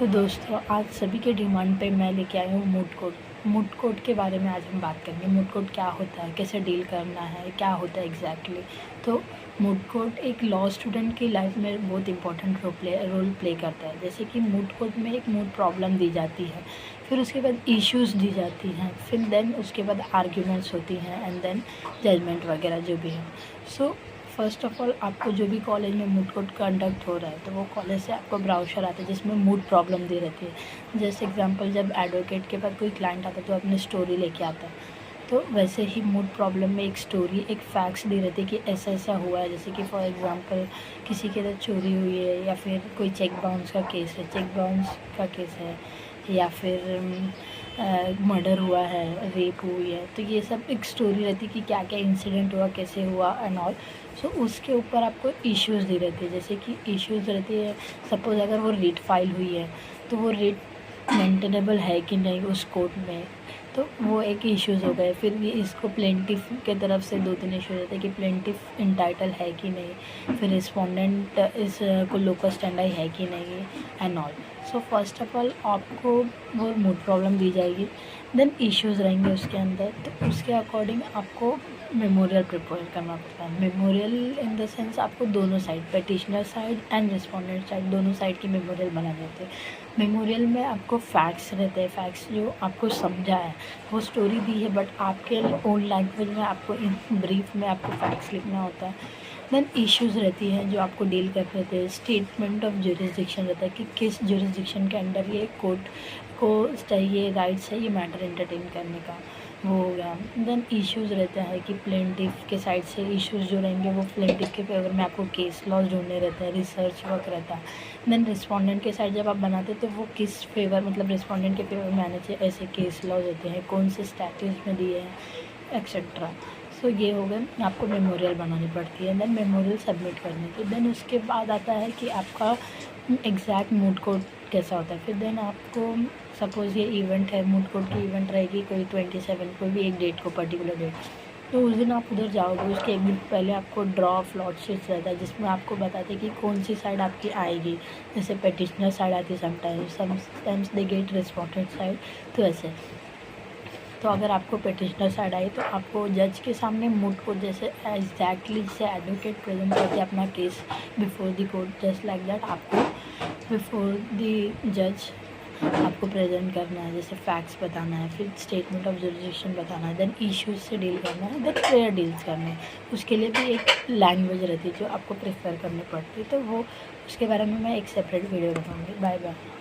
तो दोस्तों, आज सभी के डिमांड पे मैं लेके आई हूँ मूड कोर्ट। मूड कोर्ट के बारे में आज हम बात करेंगे। मूड कोर्ट क्या होता है, कैसे डील करना है, क्या होता है एग्जैक्टली। तो मूड कोर्ट एक लॉ स्टूडेंट की लाइफ में बहुत इंपॉर्टेंट रोल प्ले करता है। जैसे कि मूड कोर्ट में एक मूड प्रॉब्लम दी जाती है, फिर उसके बाद इश्यूज दी जाती हैं, फिर देन उसके बाद आर्ग्यूमेंट्स होती हैं, एंड देन जजमेंट वगैरह जो भी है। सो फर्स्ट ऑफ ऑल, आपको जो भी कॉलेज में मूड कोर्ट कंडक्ट हो रहा है, तो वो कॉलेज से आपको ब्राउचर आता है जिसमें मूड प्रॉब्लम दी रहती है। जैसे एग्जांपल, जब एडवोकेट के पास कोई क्लाइंट आता है तो अपनी स्टोरी लेके आता है, तो वैसे ही मूड प्रॉब्लम में एक स्टोरी, एक फैक्ट्स दी रहती है कि ऐसा ऐसा हुआ है। जैसे कि फॉर एग्जांपल, किसी के साथ चोरी हुई है, या फिर कोई चेक बाउंस का केस है, या फिर मर्डर हुआ है, रेप हुई है। तो ये सब एक स्टोरी रहती है कि क्या क्या इंसिडेंट हुआ, कैसे हुआ एंड ऑल। सो उसके ऊपर आपको इश्यूज़ दी रहती है। जैसे कि इश्यूज़ रहती है, सपोज़ अगर वो रिट फाइल हुई है तो वो रिट मेंटेनेबल है कि नहीं उस कोर्ट में, तो वो एक इश्यूज़ हो गए। फिर ये इसको प्लेंटिफ के तरफ से 2-3 इशू रहते हैं कि प्लेंटिफ इंटाइटल है कि नहीं, फिर रिस्पोंडेंट इस को लोकस स्टैंडाई है कि नहीं and all. So first of all आपको वो मूड प्रॉब्लम दी जाएगी, देन इश्यूज़ रहेंगे उसके अंदर। तो उसके अकॉर्डिंग आपको मेमोरियल प्रिपेयर करना पड़ता है। मेमोरियल इन द सेंस आपको दोनों side, petitioner side and respondent side, दोनों साइड की मेमोरियल बनाने होते हैं। मेमोरियल में आपको फैक्ट्स रहते हैं, फैक्ट्स जो आपको समझा है, वो स्टोरी दी है बट आपके ओन लैंग्वेज में आपको इन ब्रीफ में आपको फैक्ट्स लिखना होता है। देन इश्यूज़ रहती हैं जो आपको डील कर रहे थे। स्टेटमेंट ऑफ जुरिसडिक्शन रहता है कि किस जुरिसडिक्शन के अंडर ये कोर्ट को चाहिए, राइट्स है ये मैटर एंटरटेन करने का, वो हो गया। देन इश्यूज़ रहता है कि प्लेंटिफ के साइड से इश्यूज़ जो रहेंगे वो प्लेंटिफ के फेवर में आपको केस लॉज ढूंढने रहते हैं, रिसर्च वर्क रहता है। देन रिस्पोंडेंट के साइड जब आप बनाते हैं तो वो किस फेवर, मतलब रिस्पोंडेंट के फेवर में आने चाहिए, ऐसे केस लॉज होते हैं, कौन से स्टैटस में दिए हैं, एक्सेट्रा। सो ये हो गए, आपको मेमोरियल बनानी पड़ती है, देन मेमोरियल सबमिट करने की। देन उसके बाद आता है कि आपका एग्जैक्ट मूड कोड कैसा होता है। फिर देन आपको, सपोज़ ये इवेंट है, मूड कोड की इवेंट रहेगी कोई 27, कोई भी एक डेट को, पर्टिकुलर डेट, तो उस दिन आप उधर जाओगे। उसके एक दिन पहले आपको ड्रॉ फ्लॉट शीट्स रहता है जिसमें आपको बताते हैं कि कौन सी साइड आपकी आएगी। जैसे पेटिशनर साइड आती है sometimes they get respondent side, तो ऐसे। तो अगर आपको पेटिशनर साइड आई तो आपको जज के सामने मूड को जैसे एग्जैक्टली जैसे एडवोकेट प्रेजेंट करके अपना case before the court, just like that आपको बिफोर द जज आपको प्रेजेंट करना है। जैसे फैक्ट्स बताना है, फिर स्टेटमेंट ऑफ जुरिसडिक्शन बताना है, देन इश्यूज से डील करना है, देन फेयर डील्स करने हैं। उसके लिए भी एक लैंग्वेज रहती है जो आपको प्रेफर करनी पड़ती है। तो वो उसके बारे में मैं एक सेपरेट वीडियो बनाऊँगी। Bye bye.